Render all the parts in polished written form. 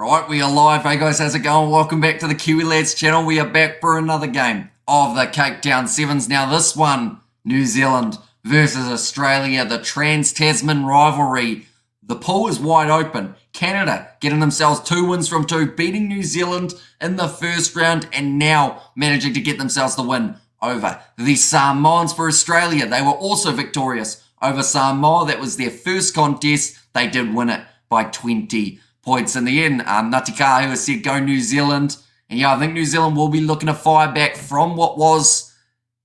Right, we are live. Hey guys, how's it going? Welcome back to the Kiwi Lads channel. We are back for another game of the Cape Town Sevens. Now this one, New Zealand versus Australia, the Trans-Tasman rivalry. The pool is wide open. Canada getting themselves 2 wins from 2, beating New Zealand in the first round and now managing to get themselves the win over the Samoans. For Australia, they were also victorious over Samoa. That was their first contest. They did win it by 20 points in the end. Natikahu has said go New Zealand. And yeah, I think New Zealand will be looking to fire back from what was,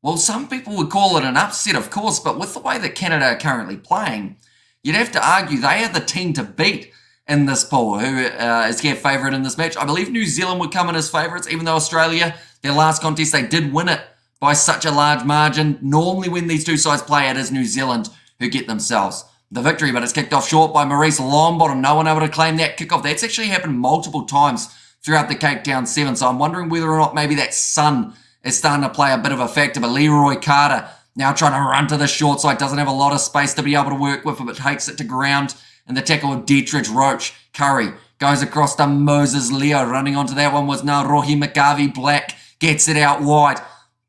well, some people would call it an upset, of course, but with the way that Canada are currently playing, you'd have to argue they are the team to beat in this pool. Who is their favourite in this match? I believe New Zealand would come in as favourites, even though Australia, their last contest, they did win it by such a large margin. Normally when these two sides play, it is New Zealand who get themselves the victory, but it's kicked off short by Maurice Longbottom. No one able to claim that kickoff. That's actually happened multiple times throughout the Cape Town Sevens, so I'm wondering whether or not maybe that sun is starting to play a bit of a factor. But Leroy Carter now trying to run to the short side, doesn't have a lot of space to be able to work with, but takes it to ground, and the tackle of Dietrich Roach. Curry goes across to Moses Leo. Running onto that one was now Rohi McGarvey Black. Gets it out wide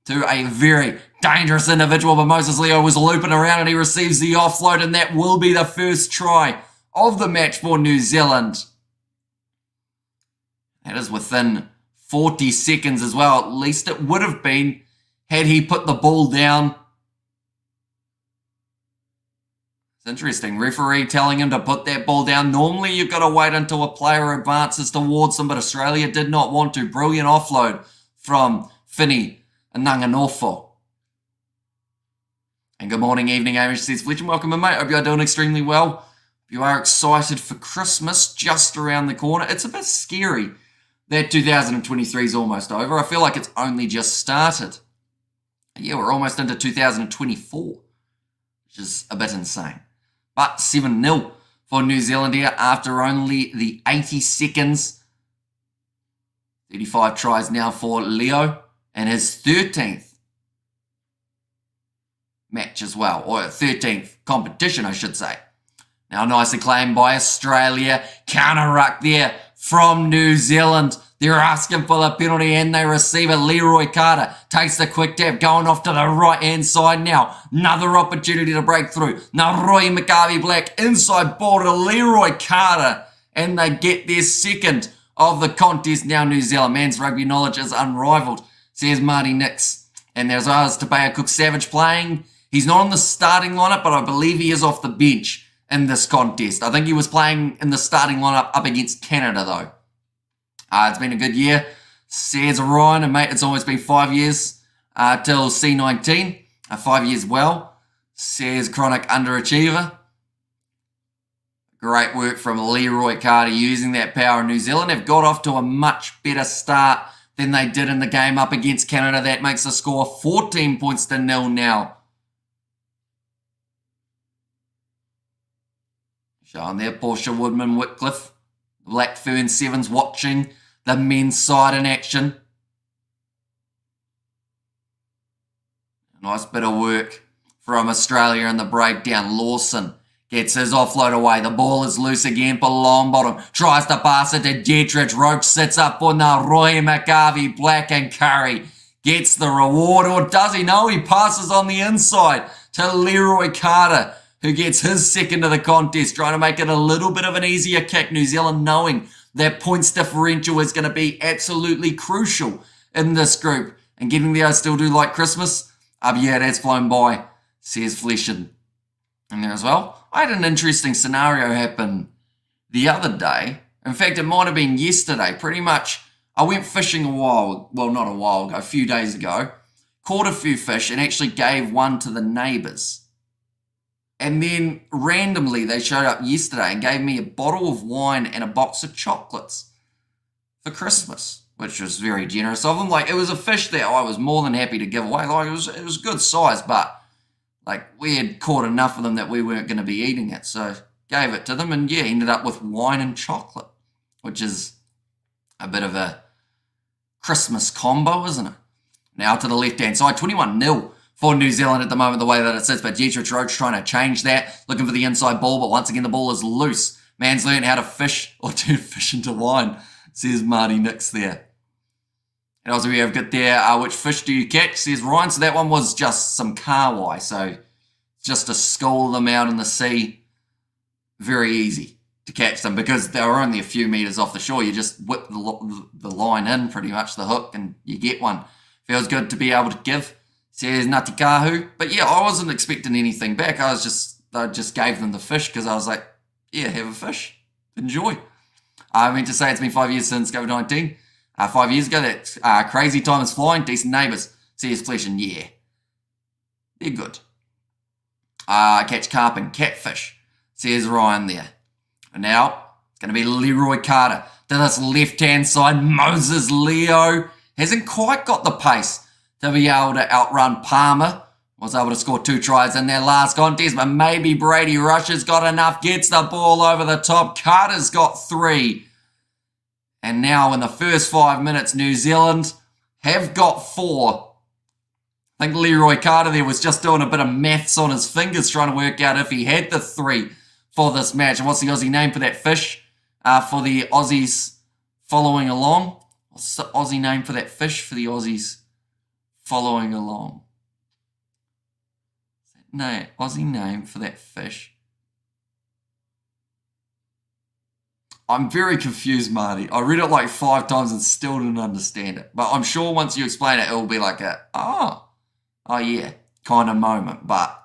to a very dangerous individual, but Moses Leo was looping around and he receives the offload, and that will be the first try of the match for New Zealand. That is within 40 seconds as well. At least it would have been had he put the ball down. It's interesting. Referee telling him to put that ball down. Normally you've got to wait until a player advances towards him, but Australia did not want to. Brilliant offload from Finney and Nanganofo. And good morning, evening, Amish says Fletcher. Welcome in, mate. Hope you are doing extremely well. Hope you are excited for Christmas just around the corner. It's a bit scary that 2023 is almost over. I feel like it's only just started. Yeah, we're almost into 2024, which is a bit insane. But 7-0 for New Zealand here after only the 80 seconds. 35 tries now for Leo and his 13th match as well, or 13th competition, I should say. Now, nicely claimed by Australia. Counter ruck there from New Zealand. They're asking for the penalty and they receive it. Leroy Carter takes the quick tap, going off to the right-hand side now. Another opportunity to break through. Now, Roy McGarvey Black inside ball to Leroy Carter, and they get their second of the contest. Now, New Zealand men's rugby knowledge is unrivaled, says Marty Nix. And there's ours to Tabea Cook-Savage playing. He's not on the starting lineup, but I believe he is off the bench in this contest. I think he was playing in the starting lineup up against Canada, though. It's been a good year, says Ryan. And, mate, it's almost been 5 years till C19. 5 years well, says Chronic Underachiever. Great work from Leroy Carter using that power in New Zealand. Have got off to a much better start than they did in the game up against Canada. That makes the score 14 points to 0 now. Showing there, Portia Woodman Whitcliffe, Blackfern Sevens watching the men's side in action. Nice bit of work from Australia in the breakdown. Lawson gets his offload away. The ball is loose again for Longbottom. Tries to pass it to Dietrich. Roach sits up for now. Roy McGarvey, Black and Curry gets the reward. Or does he? No, he passes on the inside to Leroy Carter, who gets his second of the contest, trying to make it a little bit of an easier kick. New Zealand knowing that points differential is going to be absolutely crucial in this group. And getting there, I still do like Christmas. Yeah, that's flown by, says Fleshin. And there as well. I had an interesting scenario happen the other day. In fact, it might have been yesterday. Pretty much, I went fishing a few days ago. Caught a few fish and actually gave one to the neighbours. And then randomly they showed up yesterday and gave me a bottle of wine and a box of chocolates for Christmas, which was very generous of them. Like, it was a fish that I was more than happy to give away. Like, it was good size, but like, we had caught enough of them that we weren't going to be eating it. So gave it to them, and yeah, ended up with wine and chocolate, which is a bit of a Christmas combo, isn't it? Now to the left-hand side, 21-0 for New Zealand at the moment, the way that it sits. But Dietrich Roach trying to change that, looking for the inside ball, but once again the ball is loose Man's learned how to fish or turn fish into wine, says Marty Nix there. And also we have got there, which fish do you catch, says Ryan. So that one was just some kahawai. So just to school them out in the sea, very easy to catch them because they were only a few meters off the shore. You just whip the line in, pretty much, the hook, and you get one. Feels good to be able to give, says Ngatikahu. But yeah, I wasn't expecting anything back. I just gave them the fish because I was like, yeah, have a fish. Enjoy. I meant to say it's been 5 years since COVID-19. 5 years ago, that crazy time is flying. Decent neighbours, says Flesh, and yeah, they're good. Catch carp and catfish, says Ryan there. And now, it's going to be Leroy Carter. To this left-hand side, Moses Leo hasn't quite got the pace to be able to outrun Palmer. Was able to score 2 tries in their last contest, but maybe Brady Rush has got enough, gets the ball over the top. Carter's got 3. And now in the first 5 minutes, New Zealand have got 4. I think Leroy Carter there was just doing a bit of maths on his fingers trying to work out if he had the 3 for this match. And what's the Aussie name for that fish? For the Aussies following along. What's the Aussie name for that fish for the Aussies following along? No, Aussie name for that fish. I'm very confused, Marty. I read it like 5 times and still didn't understand it. But I'm sure once you explain it, it'll be like a, oh yeah, kind of moment. But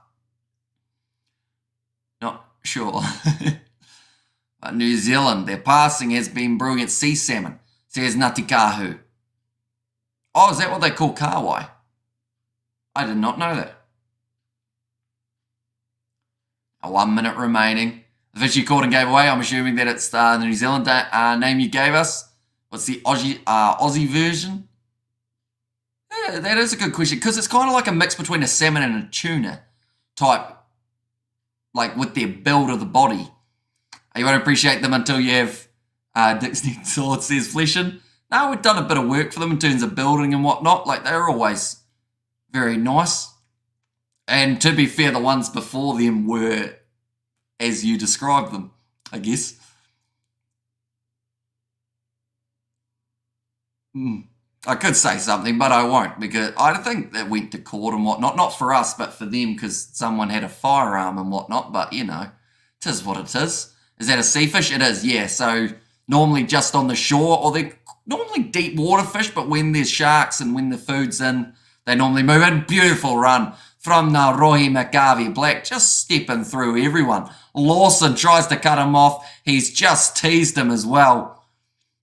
not sure. But New Zealand, their passing has been brilliant. Sea salmon, says Ngatikahu. Oh, is that what they call kahawai? I did not know that. 1 minute remaining. The fish you caught and gave away, I'm assuming that it's the New Zealand name you gave us. What's the Aussie version? Yeah, that is a good question because it's kind of like a mix between a salmon and a tuna type, like with their build of the body. You won't appreciate them until you have Dick's next sword, says Fleshin. No, we've done a bit of work for them in terms of building and whatnot. Like, they're always very nice. And to be fair, the ones before them were as you described them, I guess. I could say something, but I won't, because I think that went to court and whatnot. Not for us, but for them, because someone had a firearm and whatnot. But, you know, it is what it is. Is that a sea fish? It is, yeah. So normally just on the shore, or they're normally deep water fish, but when there's sharks and when the food's in, they normally move in. Beautiful run from Rohi McGarvey Black, just stepping through everyone. Lawson tries to cut him off. He's just teased him as well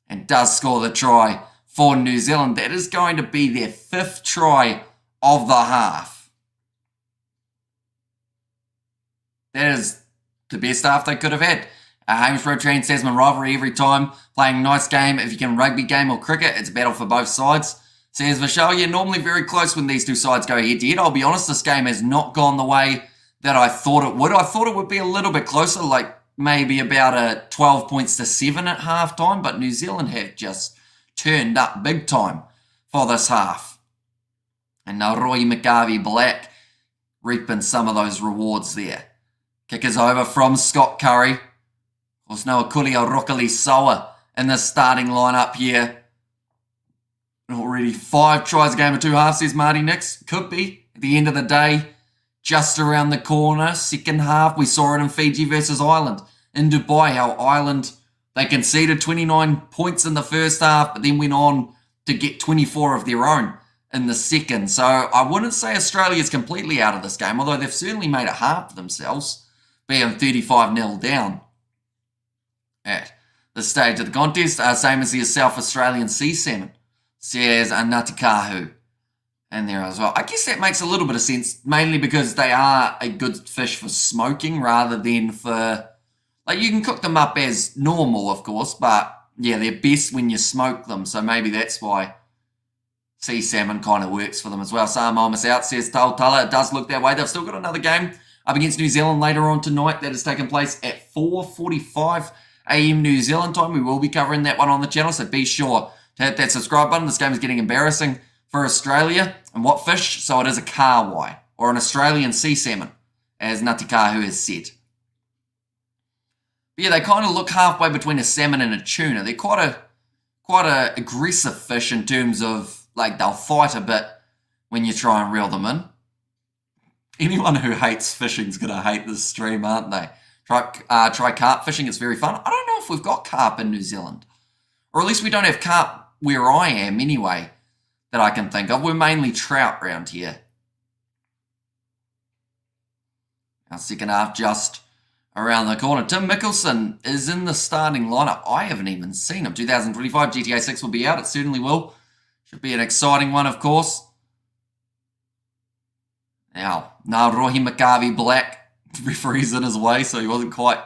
and does score the try for New Zealand. That is going to be their 5th try of the half. That is the best half they could have had. Hamish Road Trans Tasman rivalry every time. Playing nice game. If you can rugby game or cricket, it's a battle for both sides. Says Vishal, yeah, normally very close when these two sides go head-to-head. I'll be honest, this game has not gone the way that I thought it would. I thought it would be a little bit closer, like maybe about a 12 points to 7 at halftime, but New Zealand have just turned up big time for this half. And now Roy McGarvey Black reaping some of those rewards there. Kick is over from Scott Curry. Of course, Noah Kulia Rokali Soa in the starting lineup here. Already 5 tries a game of 2 halves, says Marty Nix. Could be. At the end of the day, just around the corner, second half. We saw it in Fiji versus Ireland. In Dubai, how Ireland, they conceded 29 points in the first half, but then went on to get 24 of their own in the second. So I wouldn't say Australia's completely out of this game, although they've certainly made it hard for themselves, being 35-0 down at the stage of the contest. Same as the South Australian sea salmon, says Ngatikahu in there as well. I guess that makes a little bit of sense, mainly because they are a good fish for smoking rather than for, like, you can cook them up as normal, of course, but yeah, they're best when you smoke them, so maybe that's why sea salmon kind of works for them as well. Sam almost out, says Tautala. It does look that way. They've still got another game up against New Zealand later on tonight that is taking place at 4:45 a.m. New Zealand time. We will be covering that one on the channel, so be sure to hit that subscribe button. This game is getting embarrassing for Australia. And what fish? So it is a kahawai, or an Australian sea salmon, as Ngatikahu has said. But yeah, they kind of look halfway between a salmon and a tuna. They're quite a aggressive fish in terms of, like, they'll fight a bit when you try and reel them in. Anyone who hates fishing's going to hate this stream, aren't they? Try carp fishing, it's very fun. I don't know if we've got carp in New Zealand. Or at least we don't have carp where I am anyway, that I can think of. We're mainly trout around here. Our second half just around the corner. Tim Mickelson is in the starting lineup. I haven't even seen him. 2025 GTA 6 will be out. It certainly will. Should be an exciting one, of course. Now, Rohi McCarvey Black, referee's in his way, so he wasn't quite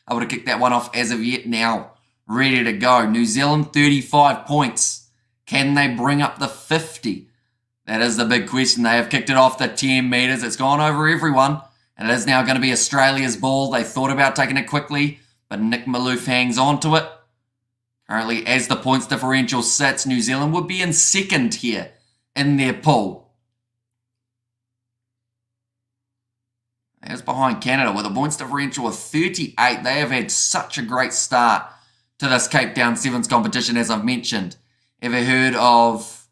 able to kick that one off as of yet. Now, ready to go. New Zealand, 35 points. Can they bring up the 50? That is the big question. They have kicked it off the 10 metres. It's gone over everyone. And it is now going to be Australia's ball. They thought about taking it quickly, but Nick Maloof hangs on to it. Currently, as the points differential sits, New Zealand would be in second here in their pool. It's behind Canada with a points differential of 38. They have had such a great start to this Cape Town Sevens competition, as I've mentioned. Ever heard of...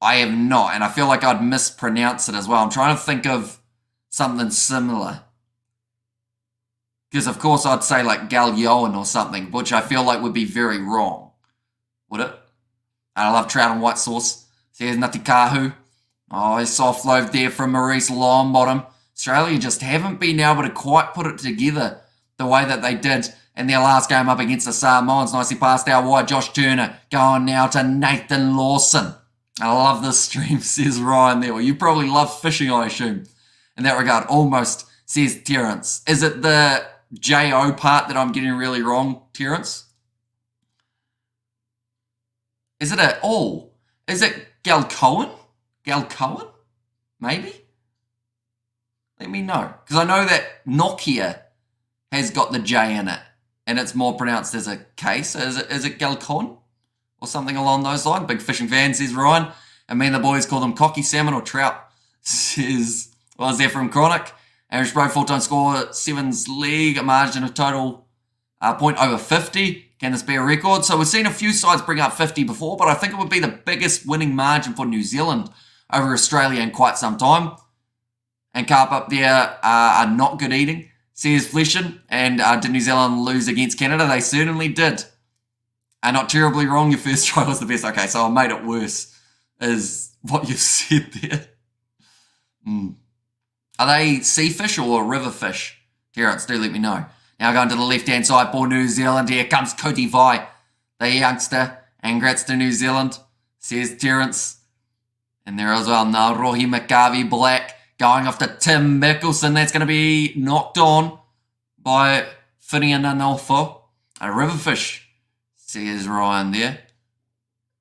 I have not, and I feel like I'd mispronounce it as well. I'm trying to think of something similar. Because, of course, I'd say like Galyoan or something, which I feel like would be very wrong. Would it? I love trout and white sauce. There's Natikahu. Oh, he's soft loaf there from Maurice Longbottom. Australia just haven't been able to quite put it together the way that they did in their last game up against the Samoans. Nicely passed out wide. Josh Turner going now to Nathan Lawson. I love this stream, says Ryan there. Well, you probably love fishing, I assume. In that regard, almost, says Terence. Is it the J-O part that I'm getting really wrong, Terence? Is it a all? Is it Galcoan? Galcoan? Maybe? Let me know. Because I know that Nokia has got the J in it. And it's more pronounced as a K. So is it Galcoan? Or something along those lines? Big fishing fan, says Ryan. And me and the boys call them cocky salmon or trout, says... Well, is there from Chronic? Average Pro full-time score, Sevens League, a margin of total point over 50. Can this be a record? So we've seen a few sides bring up 50 before, but I think it would be the biggest winning margin for New Zealand over Australia in quite some time. And carp up there are not good eating, says Fleshin. And did New Zealand lose against Canada? They certainly did. Not terribly wrong. Your first try was the best. Okay, so I made it worse, is what you've said there. Are they sea fish or river fish? Terence, do let me know. Now going to the left-hand side for New Zealand. Here comes Koti Vai, the youngster. And grats to New Zealand, says Terence. And there as well, now Rohi McCarvey Black going off to Tim Mickelson. That's going to be knocked on by Whiriananofo. A river fish, says Ryan there.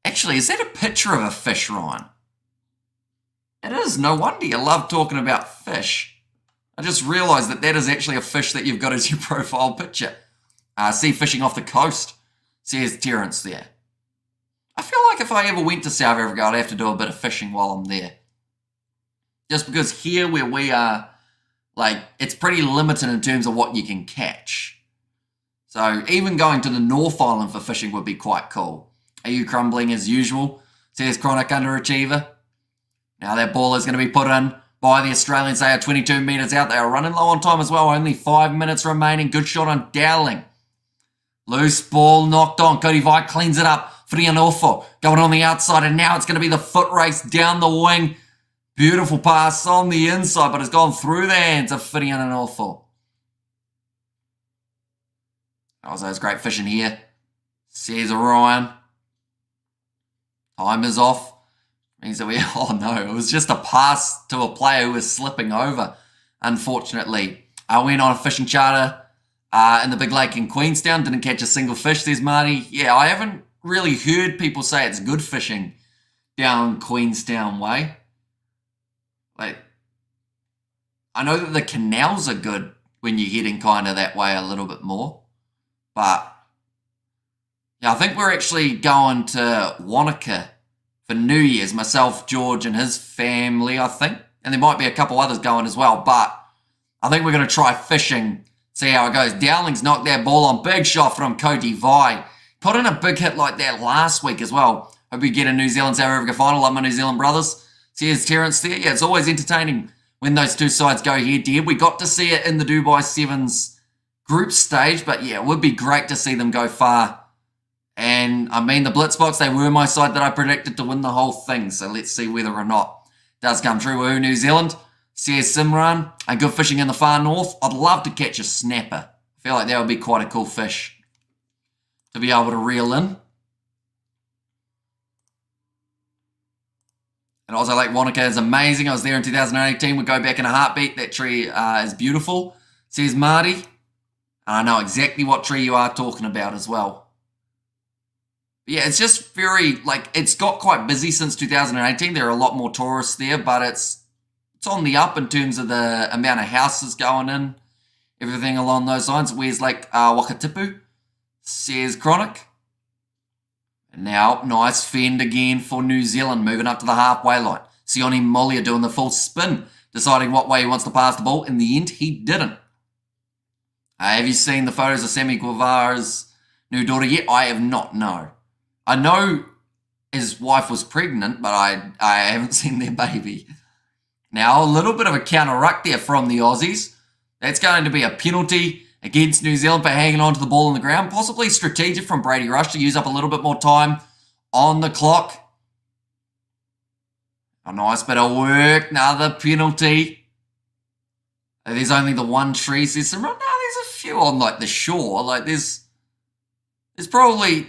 Actually, is that a picture of a fish, Ryan? It is. No wonder you love talking about fish. I just realised that is actually a fish that you've got as your profile picture. Sea fishing off the coast, says Terence there. I feel like if I ever went to South Africa, I'd have to do a bit of fishing while I'm there. Just because here where we are, like, it's pretty limited in terms of what you can catch. So even going to the North Island for fishing would be quite cool. Are you crumbling as usual, says Chronic Underachiever. Now that ball is going to be put in by the Australians. They are 22 metres out. They are running low on time as well. Only 5 minutes remaining. Good shot on Dowling. Loose ball knocked on. Koti Vai cleans it up. Whirianofo going on the outside. And now it's going to be the foot race down the wing. Beautiful pass on the inside, but it's gone through the hands of Whirianofo. That's great fishing here, says Ryan. Time is off. Means that oh no, it was just a pass to a player who was slipping over, unfortunately. I went on a fishing charter in the big lake in Queenstown, didn't catch a single fish, says Marty. Yeah, I haven't really heard people say it's good fishing down Queenstown way. Like, I know that the canals are good when you're heading kind of that way a little bit more, but yeah, I think we're actually going to Wanaka for New Year's, myself, George, and his family, I think. And there might be a couple others going as well. But I think we're going to try fishing See how it goes. Dowling's knocked that ball on. Big shot from Cody Vi. Put in a big hit like that last week as well. Hope we get a New Zealand South Africa final. Love my New Zealand brothers. See, here's Terence there. Yeah, it's always entertaining when those two sides go head-to-head. We got to see it in the Dubai Sevens group stage, but yeah, it would be great to see them go far. And I mean, the Blitzbox, they were my side that I predicted to win the whole thing. So let's see whether or not it does come true. Woohoo, New Zealand. Says Simran. And good fishing in the far north. I'd love to catch a snapper. I feel like that would be quite a cool fish to be able to reel in. And also Lake Wanaka is amazing. I was there in 2018. We go back in a heartbeat. That tree is beautiful. Says Marty. And I know exactly what tree you are talking about as well. Yeah, it's just very, it's got quite busy since 2018. There are a lot more tourists there, but it's on the up in terms of the amount of houses going in, everything along those lines. Where's Wakatipu? Says Chronic. And now, nice fend again for New Zealand, moving up to the halfway line. Sione Molia doing the full spin, deciding what way he wants to pass the ball. In the end, he didn't. Have you seen the photos of Sammy Guevara's new daughter yet? I have not, no. I know his wife was pregnant, but I haven't seen their baby. Now, a little bit of a counter-ruck there from the Aussies. That's going to be a penalty against New Zealand for hanging on to the ball on the ground. Possibly strategic from Brady Rush to use up a little bit more time on the clock. A nice bit of work. Another penalty. There's only the one tree. There's a few on the shore. There's probably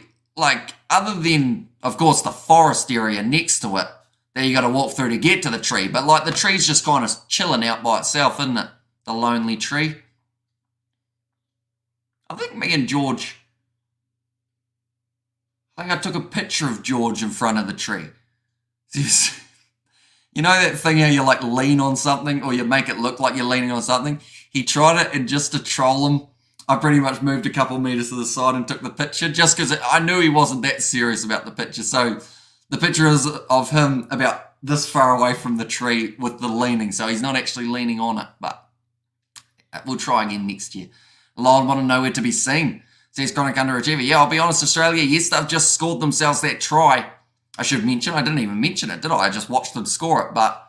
other than, of course, the forest area next to it that you got to walk through to get to the tree. But the tree's just kind of chilling out by itself, isn't it? The lonely tree. I think me and George, I took a picture of George in front of the tree. You know that thing how you lean on something or you make it look like you're leaning on something? He tried it, and just to troll him, I pretty much moved a couple meters to the side and took the picture just because I knew he wasn't that serious about the picture. So the picture is of him about this far away from the tree with the leaning. So he's not actually leaning on it, but we'll try again next year. Lon wanted nowhere to be seen, says Chronic Underachiever. Yeah, I'll be honest, Australia, yes, they've just scored themselves that try. I should mention, I didn't even mention it, did I? I just watched them score it, but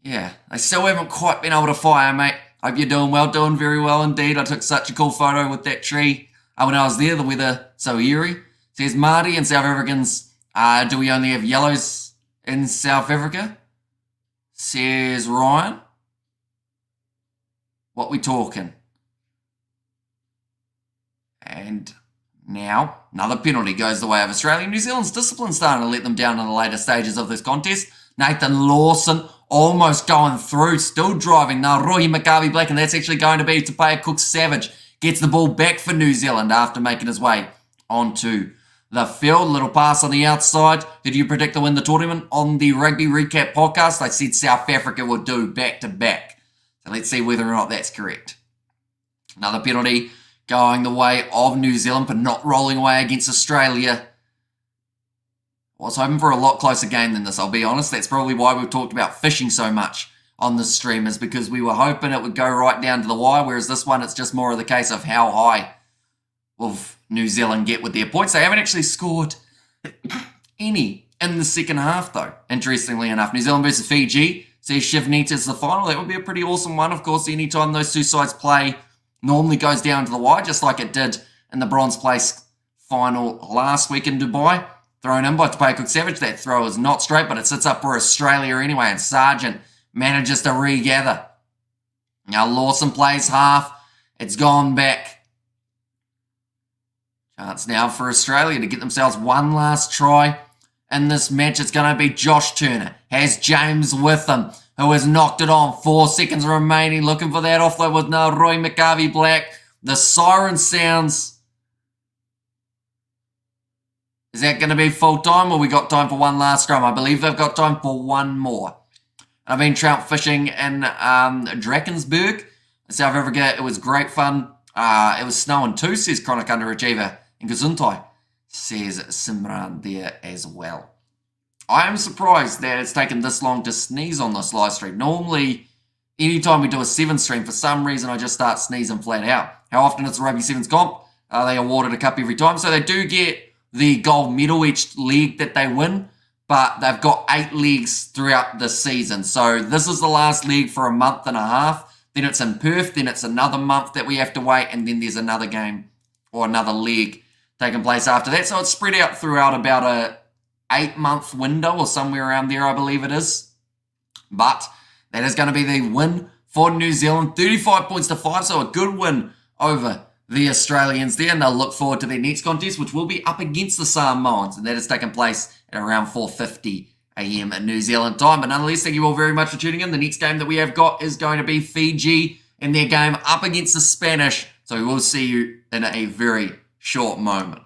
yeah, they still haven't quite been able to fire, mate. Hope you're doing well, doing very well indeed. I took such a cool photo with that tree when I was there, the weather so eerie. Says Marty and South Africans, do we only have yellows in South Africa? Says Ryan. What we talking? And now, another penalty goes the way of Australia. New Zealand's discipline starting to let them down in the later stages of this contest. Nathan Lawson almost going through, still driving. Now, Rohi Maccabi-Black, and that's actually going to be Tapaya Cook-Savage. Gets the ball back for New Zealand after making his way onto the field. Little pass on the outside. Did you predict to win the tournament on the Rugby Recap podcast? I said South Africa would do back-to-back. So let's see whether or not that's correct. Another penalty going the way of New Zealand for not rolling away against Australia. I was hoping for a lot closer game than this, I'll be honest. That's probably why we've talked about fishing so much on this stream, is because we were hoping it would go right down to the wire, whereas this one, it's just more of the case of how high will New Zealand get with their points. They haven't actually scored any in the second half, though, interestingly enough. New Zealand versus Fiji. Says Shivnita's the final. That would be a pretty awesome one. Of course, anytime those two sides play, normally goes down to the wire, just like it did in the bronze place final last week in Dubai. Thrown in by Tapaya Cook-Savage. That throw is not straight, but it sits up for Australia anyway, and Sargent manages to regather. Now Lawson plays half. It's gone back. Chance now for Australia to get themselves one last try in this match. It's going to be Josh Turner. Has James with him, who has knocked it on. 4 seconds remaining. Looking for that offload with now Roy McCarvey-Black. The siren sounds. Is that going to be full time, or we got time for one last scrum? I believe they've got time for one more. I've been trout fishing in Drakensberg, South Africa. It was great fun. It was snowing too, says Chronic Underachiever. And Gesundheit, says Simran there as well. I am surprised that it's taken this long to sneeze on this live stream. Normally, anytime we do a 7 stream, for some reason I just start sneezing flat out. How often is the Rugby Sevens comp? They awarded a cup every time. So they do get the gold medal each leg that they win, but they've got 8 legs throughout the season. So this is the last leg for a month and a half. Then it's in Perth. Then it's another month that we have to wait. And then there's another game or another leg taking place after that. So it's spread out throughout about a 8-month window or somewhere around there, I believe it is. But that is going to be the win for New Zealand. 35 points to 5. So a good win over the Australians there, and they'll look forward to their next contest, which will be up against the Samoans, and that is taking place at around 4:50 a.m. at New Zealand time. But nonetheless, thank you all very much for tuning in. The next game that we have got is going to be Fiji in their game up against the Spanish, so we will see you in a very short moment.